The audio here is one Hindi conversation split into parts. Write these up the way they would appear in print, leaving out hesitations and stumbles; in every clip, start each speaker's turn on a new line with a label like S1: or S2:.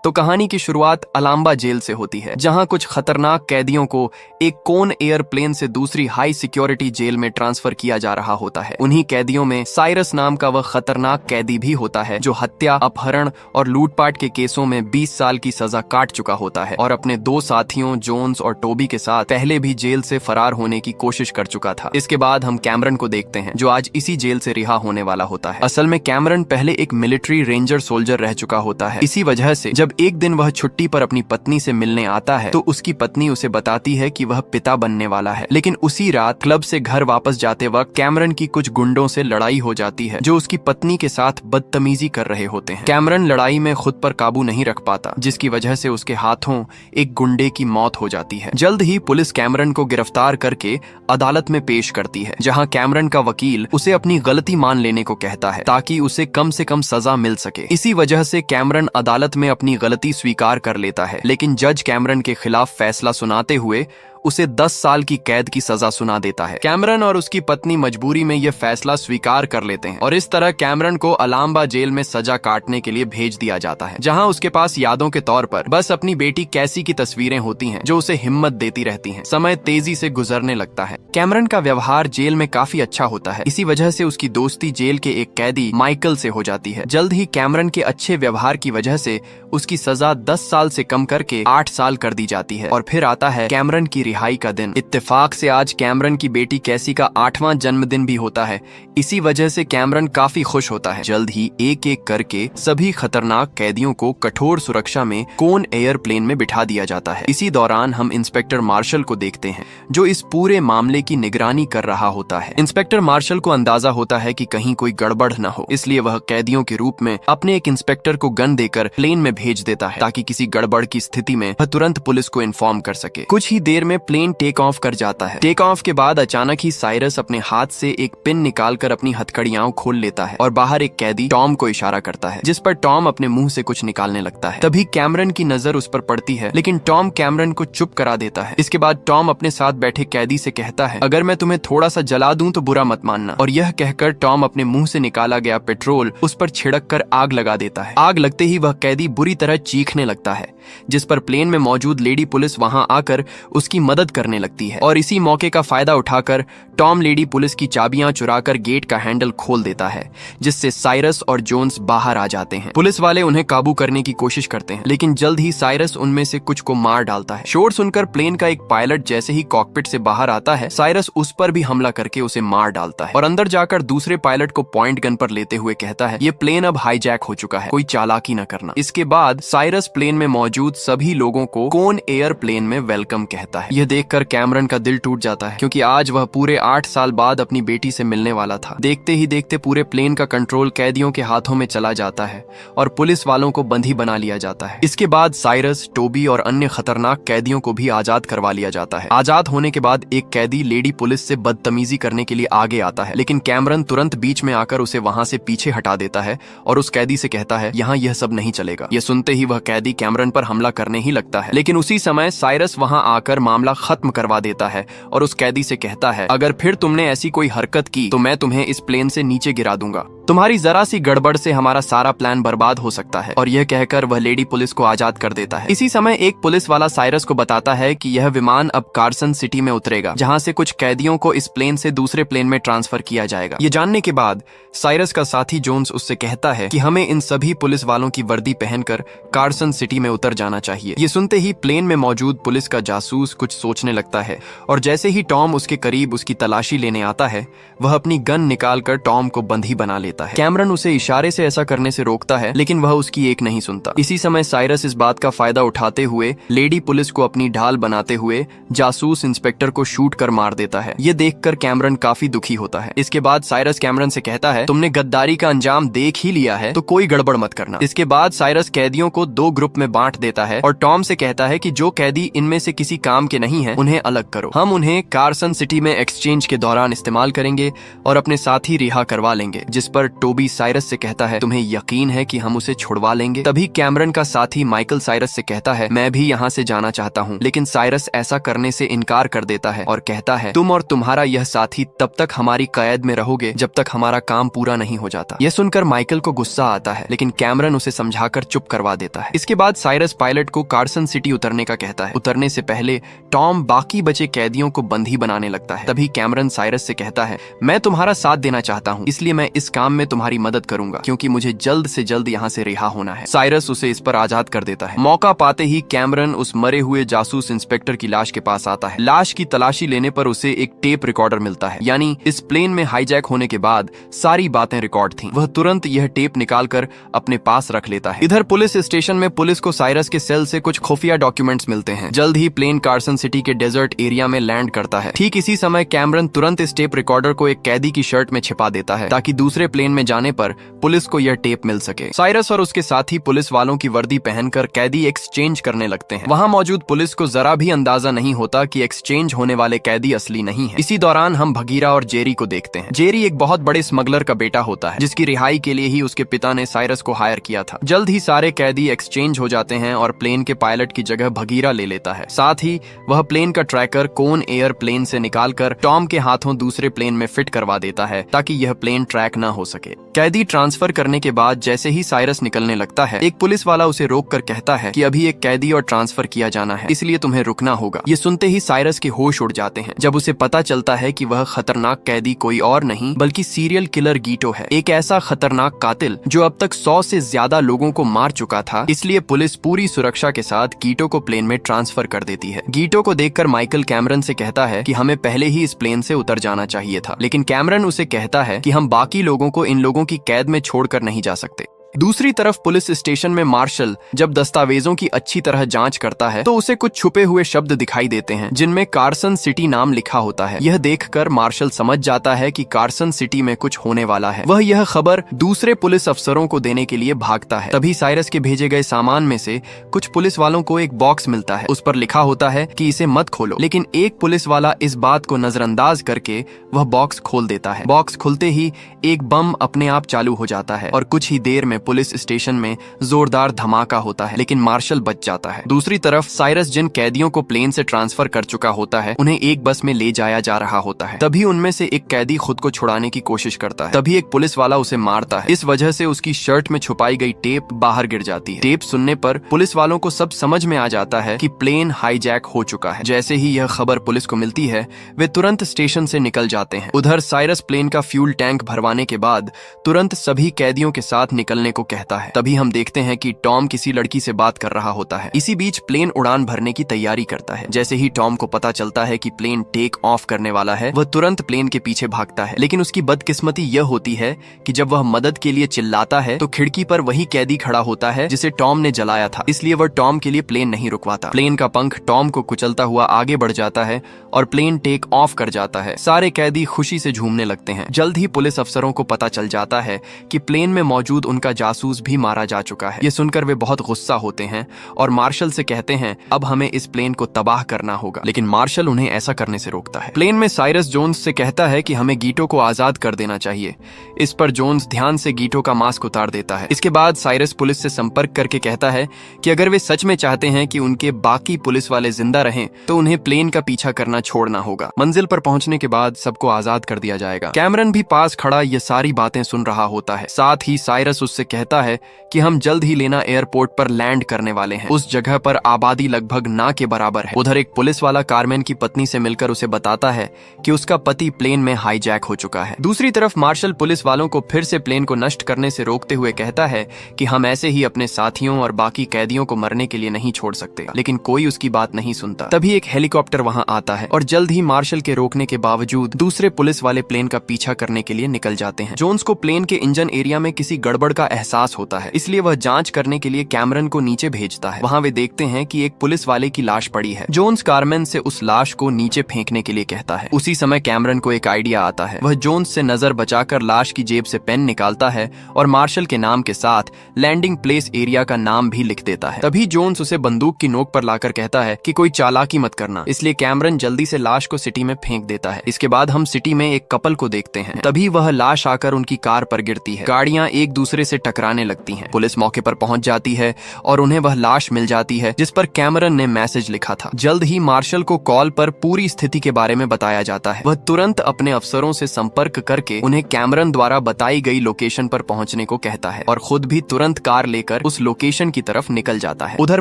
S1: तो कहानी की शुरुआत अलाम्बा जेल से होती है, जहां कुछ खतरनाक कैदियों को एक कोन एयरप्लेन से दूसरी हाई सिक्योरिटी जेल में ट्रांसफर किया जा रहा होता है। उन्हीं कैदियों में साइरस नाम का वह खतरनाक कैदी भी होता है जो हत्या, अपहरण और लूटपाट के केसों में 20 साल की सजा काट चुका होता है और अपने दो साथियों जोन्स और टोबी के साथ पहले भी जेल से फरार होने की कोशिश कर चुका था। इसके बाद हम कैमरन को देखते हैं जो आज इसी जेल से रिहा होने वाला होता है। असल में कैमरन पहले एक मिलिट्री रेंजर सोल्जर रह चुका होता है। इसी वजह से जब एक दिन वह छुट्टी पर अपनी पत्नी से मिलने आता है तो उसकी पत्नी उसे बताती है कि वह पिता बनने वाला है। लेकिन उसी रात क्लब से घर वापस जाते वक्त कैमरन की कुछ गुंडों से लड़ाई हो जाती है जो उसकी पत्नी के साथ बदतमीजी कर रहे होते हैं। कैमरन लड़ाई में खुद पर काबू नहीं रख पाता, जिसकी वजह से उसके हाथों एक गुंडे की मौत हो जाती है। जल्द ही पुलिस कैमरन को गिरफ्तार करके अदालत में पेश करती है, जहां कैमरन का वकील उसे अपनी गलती मान लेने को कहता है ताकि उसे कम से कम सजा मिल सके। इसी वजह से कैमरन अदालत में अपनी गलती स्वीकार कर लेता है, लेकिन जज कैमरन के खिलाफ फैसला सुनाते हुए उसे 10 साल की कैद की सजा सुना देता है। कैमरन और उसकी पत्नी मजबूरी में यह फैसला स्वीकार कर लेते हैं और इस तरह कैमरन को अलाम्बा जेल में सजा काटने के लिए भेज दिया जाता है, जहां उसके पास यादों के तौर पर बस अपनी बेटी कैसी की तस्वीरें होती हैं जो उसे हिम्मत देती रहती हैं। समय तेजी से गुजरने लगता है। कैमरन का व्यवहार जेल में काफी अच्छा होता है। इसी वजह से उसकी दोस्ती जेल के एक कैदी माइकल से हो जाती है। जल्द ही कैमरन के अच्छे व्यवहार की वजह से उसकी सजा 10 साल से कम करके 8 साल कर दी जाती है और फिर आता है कैमरन की रिहाई का दिन। इत्तेफाक से आज कैमरन की बेटी कैसी का 8वां जन्मदिन भी होता है। इसी वजह से कैमरन काफी खुश होता है। जल्द ही एक एक करके सभी खतरनाक कैदियों को कठोर सुरक्षा में कोन एयरप्लेन में बिठा दिया जाता है। इसी दौरान हम इंस्पेक्टर मार्शल को देखते हैं जो इस पूरे मामले की निगरानी कर रहा होता है। इंस्पेक्टर मार्शल को अंदाजा होता है कि कहीं कोई गड़बड़ न हो, इसलिए वह कैदियों के रूप में अपने एक इंस्पेक्टर को गन देकर प्लेन में भेज देता है ताकि किसी गड़बड़ की स्थिति में वह तुरंत पुलिस को इन्फॉर्म कर सके। कुछ ही देर में प्लेन टेक ऑफ कर जाता है। टेक ऑफ के बाद अचानक ही साइरस अपने हाथ से एक पिन निकालकर अपनी हथकड़ियां खोल लेता है और बाहर एक कैदी टॉम को इशारा करता है, जिस पर टॉम अपने मुंह से कुछ निकालने लगता है। तभी कैमरन की नजर उस पर पड़ती है, लेकिन टॉम कैमरन को चुप करा देता है। इसके बाद टॉम अपने साथ बैठे कैदी से कहता है, अगर मैं तुम्हें थोड़ा सा जला दूं तो बुरा मत मानना। और यह कहकर टॉम अपने मुंह से निकाला गया पेट्रोल उस पर छिड़क कर आग लगा देता है। आग लगते ही वह कैदी बुरी तरह चीखने लगता है, जिस पर प्लेन में मौजूद लेडी पुलिस वहां आकर उसकी मदद करने लगती है और इसी मौके का फायदा उठाकर टॉम लेडी पुलिस की चाबियां चुराकर गेट का हैंडल खोल देता है, जिससे साइरस और जोन्स बाहर आ जाते हैं। पुलिस वाले उन्हें काबू करने की कोशिश करते हैं, लेकिन जल्द ही साइरस उनमें से कुछ को मार डालता है। शोर सुनकर प्लेन का एक पायलट जैसे ही कॉकपिट से बाहर आता है, साइरस उस पर भी हमला करके उसे मार डालता है और अंदर जाकर दूसरे पायलट को पॉइंट गन पर लेते हुए कहता है, ये प्लेन अब हाईजैक हो चुका है, कोई चालाकी न करना। इसके बाद साइरस प्लेन में मौजूद सभी लोगों को कोन एयरप्लेन में वेलकम कहता है। यह देखकर कैमरन का दिल टूट जाता है, क्योंकि आज वह पूरे 8 साल बाद अपनी बेटी से मिलने वाला था। देखते ही देखते पूरे प्लेन का कंट्रोल कैदियों के हाथों में चला जाता है और पुलिस वालों को बंदी बना लिया जाता है। इसके बाद साइरस, टोबी और अन्य खतरनाक कैदियों को भी आजाद करवा लिया जाता है। आजाद होने के बाद एक कैदी लेडी पुलिस से बदतमीजी करने के लिए आगे आता है, लेकिन कैमरन तुरंत बीच में आकर उसे वहां से पीछे हटा देता है और उस कैदी से कहता है, यहाँ यह सब नहीं चलेगा। यह सुनते ही वह कैदी कैमरन पर हमला करने ही लगता है, लेकिन उसी समय साइरस वहां आकर मामला खत्म करवा देता है और उस कैदी से कहता है, अगर फिर तुमने ऐसी कोई हरकत की तो मैं तुम्हें इस प्लेन से नीचे गिरा दूंगा। तुम्हारी जरा सी गड़बड़ से हमारा सारा प्लान बर्बाद हो सकता है। और यह कहकर वह लेडी पुलिस को आजाद कर देता है। इसी समय एक पुलिस वाला साइरस को बताता है कि यह विमान अब कार्सन सिटी में उतरेगा, जहां से कुछ कैदियों को इस प्लेन से दूसरे प्लेन में ट्रांसफर किया जाएगा। ये जानने के बाद साइरस का साथी जोन्स उससे कहता है कि हमें इन सभी पुलिस वालों की वर्दी पहनकर कार्सन सिटी में उतर जाना चाहिए। ये सुनते ही प्लेन में मौजूद पुलिस का जासूस कुछ सोचने लगता है और जैसे ही टॉम उसके करीब उसकी तलाशी लेने आता है, वह अपनी गन निकालकर टॉम को बंधी बना लेता है। कैमरन उसे इशारे से ऐसा करने से रोकता है, लेकिन वह उसकी एक नहीं सुनता। इसी समय साइरस इस बात का फायदा उठाते हुए लेडी पुलिस को अपनी ढाल बनाते हुए जासूस इंस्पेक्टर को शूट कर मार देता है। ये देखकर कैमरन काफी दुखी होता है। इसके बाद साइरस कैमरन से कहता है, तुमने गद्दारी का अंजाम देख ही लिया है तो कोई गड़बड़ मत करना। इसके बाद साइरस कैदियों को 2 ग्रुप में बांट देता है और टॉम से कहता है कि जो कैदी इनमें से किसी काम के नहीं है उन्हें अलग करो। हम उन्हें कार्सन सिटी में एक्सचेंज के दौरान इस्तेमाल करेंगे और अपने साथी रिहा करवा लेंगे। जिस पर पर टोबी साइरस से कहता है, तुम्हें यकीन है कि हम उसे छुड़वा लेंगे? तभी कैमरन का साथी माइकल साइरस से कहता है, मैं भी यहाँ से जाना चाहता हूँ। लेकिन साइरस ऐसा करने से इनकार कर देता है और कहता है, तुम और तुम्हारा यह साथी तब तक हमारी कैद में रहोगे जब तक हमारा काम पूरा नहीं हो जाता। यह सुनकर माइकल को गुस्सा आता है, लेकिन कैमरन उसे समझाकर चुप करवा देता है। इसके बाद साइरस पायलट को कार्सन सिटी उतरने का कहता है। उतरने से पहले टॉम बाकी बचे कैदियों को बंदी बनाने लगता है। तभी कैमरन साइरस से कहता है, मैं तुम्हारा साथ देना चाहता हूँ, इसलिए मैं इस काम में तुम्हारी मदद करूंगा, क्योंकि मुझे जल्द से जल्द यहाँ से रिहा होना है। साइरस उसे इस पर आजाद कर देता है। मौका पाते ही कैमरन उस मरे हुए जासूस इंस्पेक्टर की लाश के पास आता है। लाश की तलाशी लेने पर उसे एक टेप रिकॉर्डर मिलता है, यानी इस प्लेन में हाईजैक होने के बाद सारी बातें रिकॉर्ड थीं। वह तुरंत यह टेप निकालकर अपने पास रख लेता है। इधर पुलिस स्टेशन में पुलिस को साइरस के सेल से कुछ खुफिया डॉक्यूमेंट्स मिलते हैं। जल्द ही प्लेन कार्सन सिटी के डेजर्ट एरिया में लैंड करता है। ठीक इसी समय कैमरन तुरंत इस टेप रिकॉर्डर को एक कैदी की शर्ट में छिपा देता है, ताकि दूसरे प्लेन में जाने पर पुलिस को यह टेप मिल सके। साइरस और उसके साथी पुलिस वालों की वर्दी पहनकर कैदी एक्सचेंज करने लगते हैं। वहां मौजूद पुलिस को जरा भी अंदाजा नहीं होता कि एक्सचेंज होने वाले कैदी असली नहीं है। इसी दौरान हम भगीरा और जेरी को देखते हैं। जेरी एक बहुत बड़े स्मगलर का बेटा होता है, जिसकी रिहाई के लिए ही उसके पिता ने साइरस को हायर किया था। जल्द ही सारे कैदी एक्सचेंज हो जाते हैं और प्लेन के पायलट की जगह भगीरा ले लेता है। साथ ही वह प्लेन का ट्रैकर कोन एयर प्लेन से निकालकर टॉम के हाथों दूसरे प्लेन में फिट करवा देता है, ताकि यह प्लेन ट्रैक न हो सके। कैदी ट्रांसफर करने के बाद जैसे ही साइरस निकलने लगता है, एक पुलिस वाला उसे रोककर कहता है कि अभी एक कैदी और ट्रांसफर किया जाना है, इसलिए तुम्हें रुकना होगा। ये सुनते ही साइरस के होश उड़ जाते हैं, जब उसे पता चलता है कि वह खतरनाक कैदी कोई और नहीं बल्कि सीरियल किलर गीटो है, एक ऐसा खतरनाक कातिल जो अब तक 100 से ज्यादा लोगों को मार चुका था। इसलिए पुलिस पूरी सुरक्षा के साथ गीटो को प्लेन में ट्रांसफर कर देती है। गीटो को देखकर माइकल कैमरन से कहता है कि हमें पहले ही इस प्लेन से उतर जाना चाहिए था, लेकिन कैमरन उसे कहता है कि हम बाकी लोगों को इन लोगों की कैद में छोड़कर नहीं जा सकते। दूसरी तरफ पुलिस स्टेशन में मार्शल जब दस्तावेजों की अच्छी तरह जांच करता है तो उसे कुछ छुपे हुए शब्द दिखाई देते हैं, जिनमें कार्सन सिटी नाम लिखा होता है। यह देखकर मार्शल समझ जाता है कि कार्सन सिटी में कुछ होने वाला है। वह यह खबर दूसरे पुलिस अफसरों को देने के लिए भागता है। तभी साइरस के भेजे गए सामान में से कुछ पुलिस वालों को एक बॉक्स मिलता है। उस पर लिखा होता है कि इसे मत खोलो, लेकिन एक पुलिस वाला इस बात को नजरअंदाज करके वह बॉक्स खोल देता है। बॉक्स खुलते ही एक बम अपने आप चालू हो जाता है और कुछ ही देर में पुलिस स्टेशन में जोरदार धमाका होता है, लेकिन मार्शल बच जाता है। दूसरी तरफ साइरस जिन कैदियों को प्लेन से ट्रांसफर कर चुका होता है, उन्हें एक बस में ले जाया जा रहा होता है। तभी उनमें से एक कैदी खुद को छुड़ाने की कोशिश करता है। तभी एक पुलिस वाला उसे मारता है। इस वजह से उसकी शर्ट में छुपाई गई टेप बाहर गिर जाती है। टेप सुनने पर पुलिस वालों को सब समझ में आ जाता है कि प्लेन हाईजैक हो चुका है। जैसे ही यह खबर पुलिस को मिलती है, वे तुरंत स्टेशन से निकल जाते हैं। उधर साइरस प्लेन का फ्यूल टैंक भरवाने के बाद तुरंत सभी कैदियों के साथ निकलने को कहता है। तभी हम देखते हैं कि टॉम किसी लड़की से बात कर रहा होता है। इसी बीच प्लेन उड़ान भरने की तैयारी करता है। जैसे ही टॉम को पता चलता है कि प्लेन टेक ऑफ करने वाला है, वह तुरंत प्लेन के पीछे भागता है। लेकिन उसकी बदकिस्मती यह होती है कि जब वह मदद के लिए चिल्लाता है तो खिड़की पर वही कैदी खड़ा होता है जिसे टॉम ने जलाया था। इसलिए वह टॉम के लिए प्लेन नहीं रुकवाता। प्लेन का पंख टॉम को कुचलता हुआ आगे बढ़ जाता है और प्लेन टेक ऑफ कर जाता है। सारे कैदी खुशी से झूमने लगते हैं। जल्द ही पुलिस अफसरों को पता चल जाता है कि प्लेन में मौजूद उनका जासूस भी मारा जा चुका है। ये सुनकर वे बहुत गुस्सा होते हैं और मार्शल से कहते हैं अब हमें इस प्लेन को तबाह करना होगा, लेकिन मार्शल उन्हें ऐसा करने से रोकता है। प्लेन में साइरस जोन्स से कहता है कि हमें गीटो को आजाद कर देना चाहिए। इस पर जोन्स ध्यान से गीटो का मास्क उतार देता है। इसके बाद साइरस पुलिस से संपर्क करके कहता है कि अगर वे सच में चाहते हैं कि उनके बाकी पुलिस वाले जिंदा रहें तो उन्हें प्लेन का पीछा करना छोड़ना होगा। मंजिल पर पहुंचने के बाद सबको आजाद कर दिया जाएगा। कैमरन भी पास खड़ा ये सारी बातें सुन रहा होता है। साथ ही साइरस उससे कहता है कि हम जल्द ही लेना एयरपोर्ट पर लैंड करने वाले हैं। उस जगह पर आबादी लगभग ना के बराबर है। उधर एक पुलिस वाला कारमैन की पत्नी से मिलकर उसे बताता है कि उसका पति प्लेन में हाईजैक हो चुका है। दूसरी तरफ मार्शल पुलिस वालों को फिर से प्लेन को नष्ट करने से रोकते हुए कहता है कि हम ऐसे ही अपने साथियों और बाकी कैदियों को मरने के लिए नहीं छोड़ सकते, लेकिन कोई उसकी बात नहीं सुनता। तभी एक हेलीकॉप्टर वहां आता है और जल्द ही मार्शल के रोकने के बावजूद दूसरे पुलिस वाले प्लेन का पीछा करने के लिए निकल जाते हैं। जोन्स को प्लेन के इंजन एरिया में किसी गड़बड़ का एहसास होता है, इसलिए वह जांच करने के लिए कैमरन को नीचे भेजता है। वहां वे देखते हैं कि एक पुलिस वाले की लाश पड़ी है। जोन्स कारमैन से उस लाश को नीचे फेंकने के लिए कहता है। उसी समय कैमरन को एक आइडिया आता है। वह जोन्स से नजर बचाकर लाश लाश की जेब से पेन निकालता है और मार्शल के नाम के साथ लैंडिंग प्लेस एरिया का नाम भी लिख देता है। तभी जोन्स उसे बंदूक की नोक पर लाकर कहता है कि कोई चालाकी मत करना, इसलिए कैमरन जल्दी से लाश को सिटी में फेंक देता है। इसके बाद हम सिटी में एक कपल को देखते हैं। तभी वह लाश आकर उनकी कार पर गिरती है। गाड़ियां एक दूसरे से टकराने लगती हैं। पुलिस मौके पर पहुंच जाती है और उन्हें वह लाश मिल जाती है जिस पर कैमरन ने मैसेज लिखा था। जल्द ही मार्शल को कॉल पर पूरी स्थिति के बारे में बताया जाता है। वह तुरंत अपने अफसरों से संपर्क करके उन्हें कैमरन द्वारा बताई गई लोकेशन पर पहुंचने को कहता है और खुद भी तुरंत कार लेकर उस लोकेशन की तरफ निकल जाता है। उधर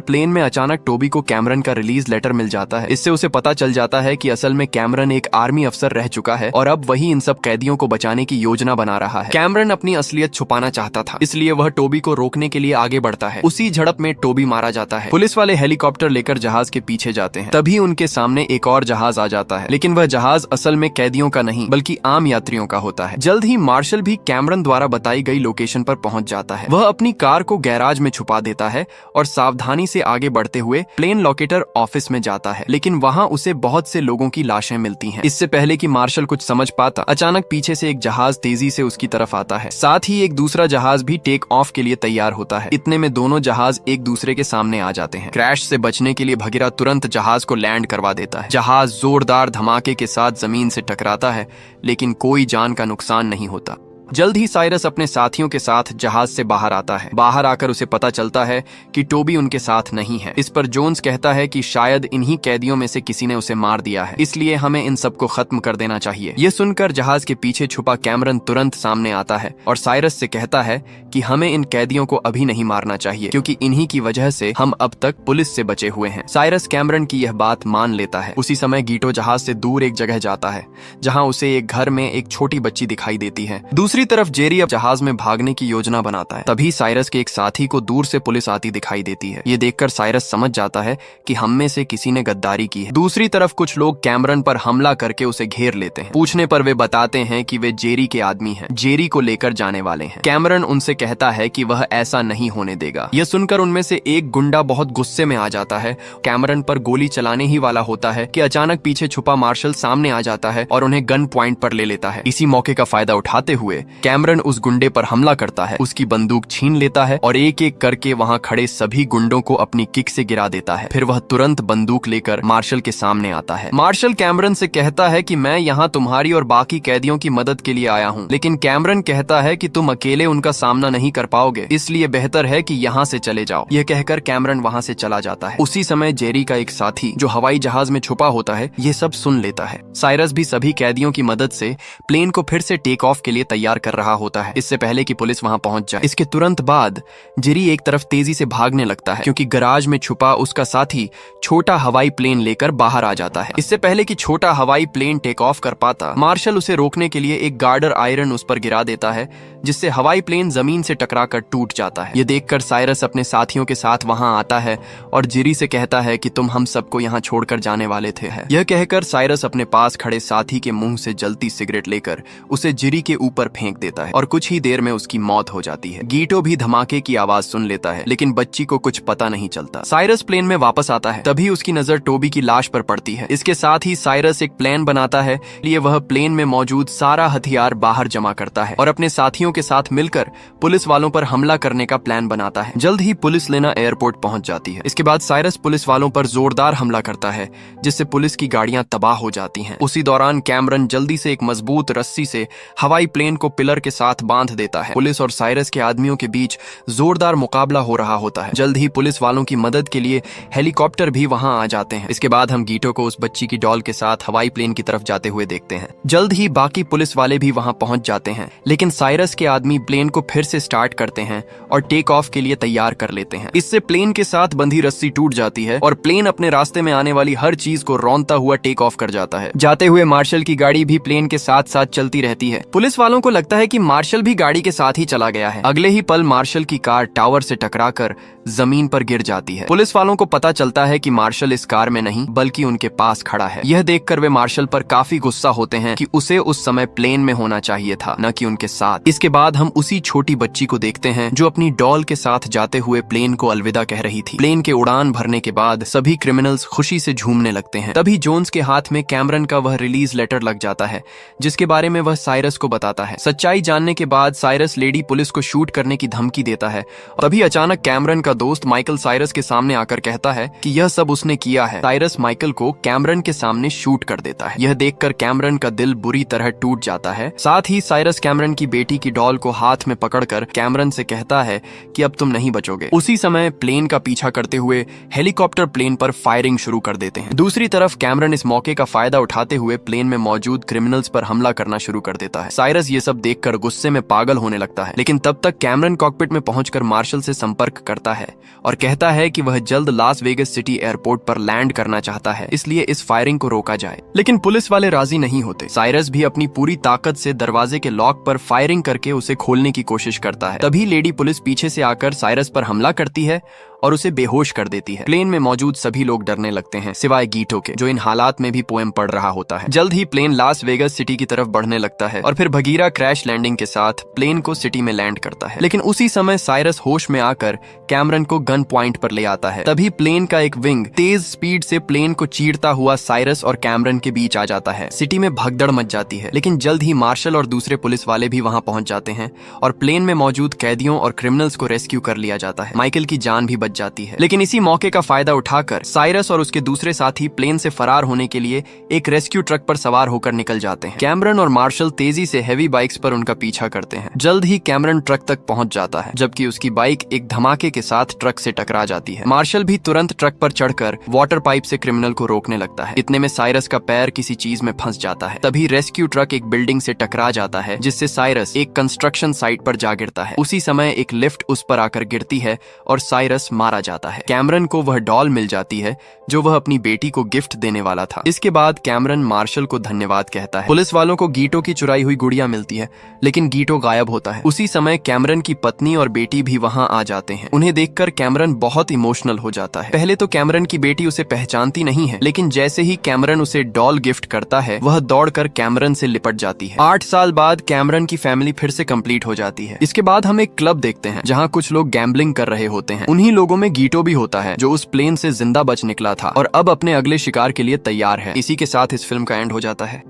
S1: प्लेन में अचानक टोबी को कैमरन का रिलीज लेटर मिल जाता है। इससे उसे पता चल जाता है कि असल में कैमरन एक आर्मी अफसर रह चुका है और अब वही इन सब कैदियों को बचाने की योजना बना रहा है। कैमरन अपनी असलियत छुपाना चाहता था, इसलिए वह टोबी को रोकने के लिए आगे बढ़ता है। उसी झड़प में टोबी मारा जाता है। पुलिस वाले हेलीकॉप्टर लेकर जहाज के पीछे जाते हैं। तभी उनके सामने एक और जहाज आ जाता है, लेकिन वह जहाज असल में कैदियों का नहीं बल्कि आम यात्रियों का होता है। जल्द ही मार्शल भी कैमरन द्वारा बताई गई लोकेशन पर पहुंच जाता है। वह अपनी कार को गैराज में छुपा देता है और सावधानी से आगे बढ़ते हुए प्लेन लोकेटर ऑफिस में जाता है, लेकिन वहां उसे बहुत से लोगों की लाशें मिलती हैं। इससे पहले कि मार्शल कुछ समझ पाता, अचानक पीछे से एक जहाज तेजी से उसकी तरफ आता है। साथ ही एक दूसरा जहाज भी टेक ऑफ के लिए तैयार होता है। इतने में दोनों जहाज एक दूसरे के सामने आ जाते हैं। क्रैश से बचने के लिए भगीरा तुरंत जहाज को लैंड करवा देता है। जहाज जोरदार धमाके के साथ जमीन से टकराता है, लेकिन कोई जान का नुकसान नहीं होता। जल्द ही साइरस अपने साथियों के साथ जहाज से बाहर आता है। बाहर आकर उसे पता चलता है कि टोबी उनके साथ नहीं है। इस पर जोन्स कहता है कि शायद इन्हीं कैदियों में से किसी ने उसे मार दिया है, इसलिए हमें इन सबको खत्म कर देना चाहिए। ये सुनकर जहाज के पीछे छुपा कैमरन तुरंत सामने आता है और साइरस से कहता है कि हमें इन कैदियों को अभी नहीं मारना चाहिए, क्योंकि इन्हीं की वजह से हम अब तक पुलिस से बचे हुए हैं। साइरस कैमरन की यह बात मान लेता है। उसी समय गीटो जहाज से दूर एक जगह जाता है, जहाँ उसे एक घर में एक छोटी बच्ची दिखाई देती है। दूसरी तरफ जेरी अब जहाज में भागने की योजना बनाता है। तभी साइरस के एक साथी को दूर से पुलिस आती दिखाई देती है। ये देखकर साइरस समझ जाता है कि हम में से किसी ने गद्दारी की है। दूसरी तरफ कुछ लोग कैमरन पर हमला करके उसे घेर लेते हैं। पूछने पर वे बताते हैं कि वे जेरी के आदमी हैं, जेरी को लेकर जाने वाले हैं। कैमरन उनसे कहता है कि वह ऐसा नहीं होने देगा। यह सुनकर उनमें से एक गुंडा बहुत गुस्से में आ जाता है। कैमरन पर गोली चलाने ही वाला होता है कि अचानक पीछे छुपा मार्शल सामने आ जाता है और उन्हें गन पॉइंट पर ले लेता है। इसी मौके का फायदा उठाते हुए कैमरन उस गुंडे पर हमला करता है, उसकी बंदूक छीन लेता है और एक एक करके वहां खड़े सभी गुंडों को अपनी किक से गिरा देता है। फिर वह तुरंत बंदूक लेकर मार्शल के सामने आता है। मार्शल कैमरन से कहता है कि मैं यहाँ तुम्हारी और बाकी कैदियों की मदद के लिए आया हूँ, लेकिन कैमरन कहता है कि तुम अकेले उनका सामना नहीं कर पाओगे, इसलिए बेहतर है कि यहाँ से चले जाओ। यह कहकर कैमरन वहाँ से चला जाता है। उसी समय जेरी का एक साथी जो हवाई जहाज में छुपा होता है ये सब सुन लेता है। साइरस भी सभी कैदियों की मदद से प्लेन को फिर से टेक ऑफ के लिए तैयार कर रहा होता है, इससे पहले कि पुलिस वहां पहुंच जाए। इसके तुरंत बाद जेरी एक तरफ तेजी से भागने लगता है, क्योंकि गराज में छुपा उसका साथी छोटा हवाई प्लेन लेकर बाहर आ जाता है। इससे पहले कि छोटा हवाई प्लेन टेक ऑफ कर पाता, मार्शल उसे रोकने के लिए एक गार्डर आयरन उस पर गिरा देता है, जिससे हवाई प्लेन जमीन से टकराकर टूट जाता है। यह देखकर साइरस अपने साथियों के साथ वहां आता है और जेरी से कहता है कि तुम हम सबको यहाँ छोड़कर जाने वाले थे। यह कहकर साइरस अपने पास खड़े साथी के मुंह से जलती सिगरेट लेकर उसे जेरी के ऊपर फेंक देता है और कुछ ही देर में उसकी मौत हो जाती है। गीटो भी धमाके की आवाज सुन लेता है, लेकिन बच्ची को कुछ पता नहीं चलता। साइरस प्लेन में वापस आता है, तभी उसकी नजर टोबी की लाश पर पड़ती है। इसके साथ ही साइरस एक प्लान बनाता है, लिए वह प्लेन में मौजूद सारा हथियार बाहर जमा करता है और अपने साथियों के साथ मिलकर पुलिस वालों पर हमला करने का प्लान बनाता है। जल्द ही पुलिस लेना एयरपोर्ट पहुंच जाती है। इसके बाद साइरस पुलिस वालों पर जोरदार हमला करता है, जिससे पुलिस की गाड़ियां तबाह हो जाती हैं। उसी दौरान कैमरन जल्दी से एक मजबूत रस्सी से हवाई प्लेन को पिलर के साथ बांध देता है। पुलिस और साइरस के आदमियों के बीच जोरदार मुकाबला हो रहा होता है। जल्द ही पुलिस वालों की मदद के लिए हेलीकॉप्टर भी वहां आ जाते हैं। इसके बाद हम गीटो को उस बच्ची की डॉल के साथ हवाई प्लेन की तरफ जाते हुए देखते हैं। जल्द ही बाकी पुलिस वाले भी वहां पहुंच जाते हैं, लेकिन साइरस के आदमी प्लेन को फिर से स्टार्ट करते हैं और टेक ऑफ के लिए तैयार कर लेते हैं। इससे प्लेन के साथ बंधी रस्सी टूट जाती है और प्लेन अपने रास्ते में आने वाली हर चीज को रौंदता हुआ टेक ऑफ कर जाता है। जाते हुए मार्शल की गाड़ी भी प्लेन के साथ साथ चलती रहती है। पुलिस वालों को लगता है कि मार्शल भी गाड़ी के साथ ही चला गया है। अगले ही पल मार्शल की कार टावर से टकराकर जमीन पर गिर जाती है। पुलिस वालों को पता चलता है कि मार्शल इस कार में नहीं बल्कि उनके पास खड़ा है। यह देखकर वे मार्शल पर काफी गुस्सा होते हैं कि उसे उस समय प्लेन में होना चाहिए था, न कि उनके साथ। इसके बाद हम उसी छोटी बच्ची को देखते हैं जो अपनी डॉल के साथ जाते हुए प्लेन को अलविदा कह रही थी। प्लेन के उड़ान भरने के बाद सभी क्रिमिनल्स खुशी से झूमने लगते हैं। तभी जोन्स के हाथ में कैमरन का वह रिलीज लेटर लग जाता है जिसके बारे में वह साइरस को बताता है। सच्चाई जानने के बाद साइरस लेडी पुलिस को शूट करने की धमकी देता है। तभी अचानक कैमरन का दोस्त माइकल साइरस के सामने आकर कहता है कि यह सब उसने किया है। साइरस माइकल को कैमरन के सामने शूट कर देता है। यह देखकर कैमरन का दिल बुरी तरह टूट जाता है। साथ ही साइरस कैमरन की बेटी की डॉल को हाथ में पकड़कर कैमरन से कहता है कि अब तुम नहीं बचोगे। उसी समय प्लेन का पीछा करते हुए हेलीकॉप्टर प्लेन पर फायरिंग शुरू कर देते हैं। दूसरी तरफ कैमरन इस मौके का फायदा उठाते हुए प्लेन में मौजूद क्रिमिनल्स पर हमला करना शुरू कर देता है। साइरस ये सब देखकर गुस्से में पागल होने लगता है, लेकिन तब तक कैमरन कॉकपिट में पहुंचकर मार्शल से संपर्क करता है और कहता है कि वह जल्द लास वेगस सिटी एयरपोर्ट पर लैंड करना चाहता है, इसलिए इस फायरिंग को रोका जाए। लेकिन पुलिस वाले राजी नहीं होते। साइरस भी अपनी पूरी ताकत से दरवाजे के लॉक पर फायरिंग करके उसे खोलने की कोशिश करता है। तभी लेडी पुलिस पीछे से आकर साइरस पर हमला करती है और उसे बेहोश कर देती है। प्लेन में मौजूद सभी लोग डरने लगते हैं सिवाय गीटो के, जो इन हालात में भी पोएम पढ़ रहा होता है। जल्द ही प्लेन लास वेगस सिटी की तरफ बढ़ने लगता है और फिर भगीरा क्रैश लैंडिंग के साथ प्लेन को सिटी में लैंड करता है। लेकिन उसी समय साइरस होश में आकर कैमरन को गन पॉइंट पर ले आता है। तभी प्लेन का एक विंग तेज स्पीड से प्लेन को चीरता हुआ साइरस और कैमरन के बीच आ जाता है। सिटी में भगदड़ मच जाती है, लेकिन जल्द ही मार्शल और दूसरे पुलिस वाले भी वहां पहुंच जाते हैं और प्लेन में मौजूद कैदियों और क्रिमिनल्स को रेस्क्यू कर लिया जाता है। माइकल की जान भी बच जाती है। लेकिन इसी मौके का फायदा उठाकर साइरस और उसके दूसरे साथी प्लेन से फरार होने के लिए एक रेस्क्यू ट्रक पर सवार होकर निकल जाते हैं। कैमरन और मार्शल तेजी से हेवी बाइक्स पर उनका पीछा करते हैं। जल्द ही कैमरन ट्रक तक पहुंच जाता है, जबकि उसकी बाइक एक धमाके के साथ ट्रक से टकरा जाती है। मार्शल भी तुरंत ट्रक पर चढ़कर वाटर पाइप से क्रिमिनल को रोकने लगता है। इतने में साइरस का पैर किसी चीज में फंस जाता है। तभी रेस्क्यू ट्रक एक बिल्डिंग से टकरा जाता है, जिससे साइरस एक कंस्ट्रक्शन साइट पर जा गिरता है। उसी समय एक लिफ्ट उस पर आकर गिरती है और साइरस मारा जाता है। कैमरन को वह डॉल मिल जाती है जो वह अपनी बेटी को गिफ्ट देने वाला था। इसके बाद कैमरन मार्शल को धन्यवाद कहता है। पुलिस वालों को गीटो की चुराई हुई गुड़िया मिलती है, लेकिन गीटो गायब होता है। उसी समय कैमरन की पत्नी और बेटी भी वहां आ जाते हैं। उन्हें देखकर कैमरन बहुत इमोशनल हो जाता है। पहले तो कैमरन की बेटी उसे पहचानती नहीं है, लेकिन जैसे ही कैमरन उसे डॉल गिफ्ट करता है, वह दौड़कर कैमरन से लिपट जाती है। 8 साल बाद कैमरन की फैमिली फिर से कंप्लीट हो जाती है। इसके बाद हम एक क्लब देखते हैं जहां कुछ लोग गैम्बलिंग कर रहे होते हैं। उन्हीं लोगों में गीटो भी होता है, जो उस प्लेन से जिंदा बच निकला था और अब अपने अगले शिकार के लिए तैयार है। इसी के साथ इस फिल्म का एंड हो जाता है।